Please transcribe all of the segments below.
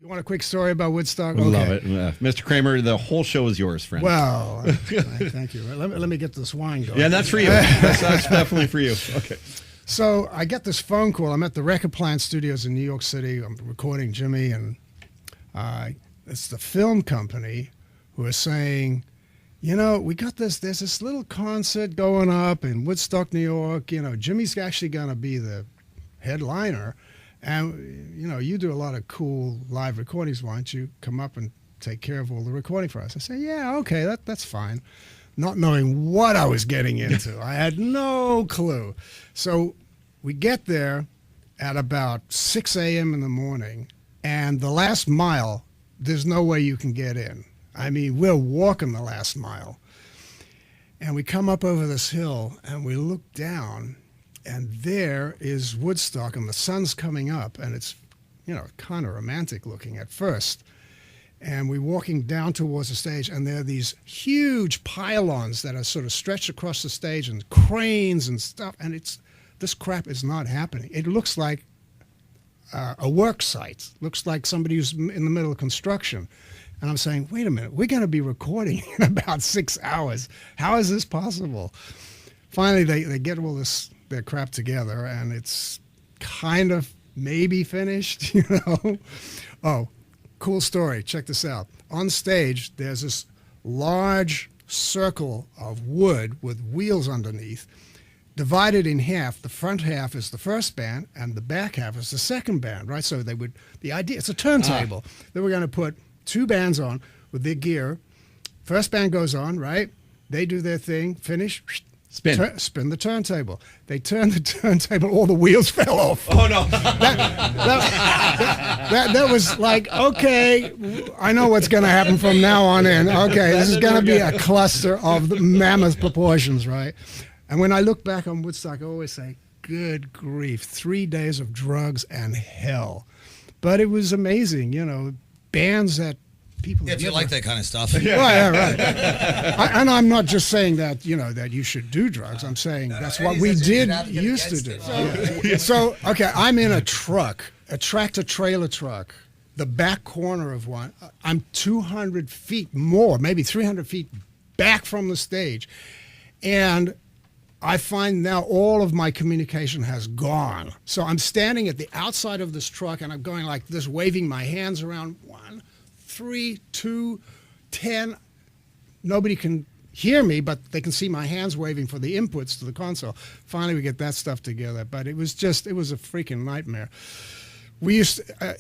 You want a quick story about Woodstock? Okay. Love it. Mr. Kramer, the whole show is yours, friend. Well, thank you. Let me get this wine going. Yeah, that's for you. That's definitely for you. Okay. So I get this phone call. I'm at the Record Plant Studios in New York City. I'm recording Jimmy, and it's the film company who is saying, you know, we got this, there's this little concert going up in Woodstock, New York. You know, Jimmy's actually going to be the headliner. And, you know, you do a lot of cool live recordings. Why don't you come up and take care of all the recording for us? I say, yeah, okay, that's fine. Not knowing what I was getting into. I had no clue. So we get there at about 6 a.m. in the morning, and the last mile, there's no way you can get in. I mean, we're walking the last mile. And we come up over this hill, and we look down, and there is Woodstock, and the sun's coming up, and it's, you know, kind of romantic looking at first. And we're walking down towards the stage, and there are these huge pylons that are sort of stretched across the stage, and cranes and stuff, and this crap is not happening. It looks like a work site. Looks like somebody who's in the middle of construction. And I'm saying, wait a minute, we're going to be recording in about 6 hours. How is this possible? Finally, they get all their crap together, and it's kind of maybe finished, you know. Oh, cool story. Check this out. On stage, there's this large circle of wood with wheels underneath, divided in half. The front half is the first band, and the back half is the second band, right? So the idea, it's a turntable. They were going to put 2 bands on with their gear. First band goes on, right? They do their thing, finish, spin the turntable. They turn the turntable, all the wheels fell off. Oh, no. That was like, okay, I know what's going to happen from now on in. Okay, this is going to be a cluster of mammoth proportions, right? And when I look back on Woodstock, I always say, good grief, 3 days of drugs and hell. But it was amazing, you know, bands that people... Yeah, if you like that kind of stuff. Right. And I'm not just saying that, you know, that you should do drugs. I'm saying that's what we used to do. So, okay, I'm in a truck, a tractor-trailer truck, the back corner of one. I'm 200 feet more, maybe 300 feet back from the stage. And I find now all of my communication has gone. So I'm standing at the outside of this truck, and I'm going like this, waving my hands around. 1, 3, 2, 10. Nobody can hear me, but they can see my hands waving for the inputs to the console. Finally, we get that stuff together. But it was a freaking nightmare. We used to,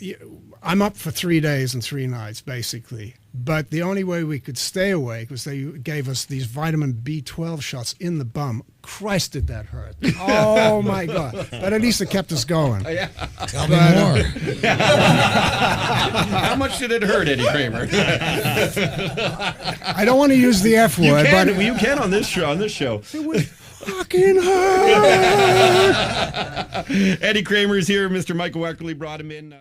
I'm up for 3 days and 3 nights, basically. But the only way we could stay awake was they gave us these vitamin B12 shots in the bum. Christ, did that hurt. Oh, my God. But at least it kept us going. Yeah. Tell me more. How much did it hurt, Eddie Kramer? I don't want to use the F word. But you can on this show. It was fucking hurt. Eddie Kramer is here. Mr. Michael Wackerly brought him in.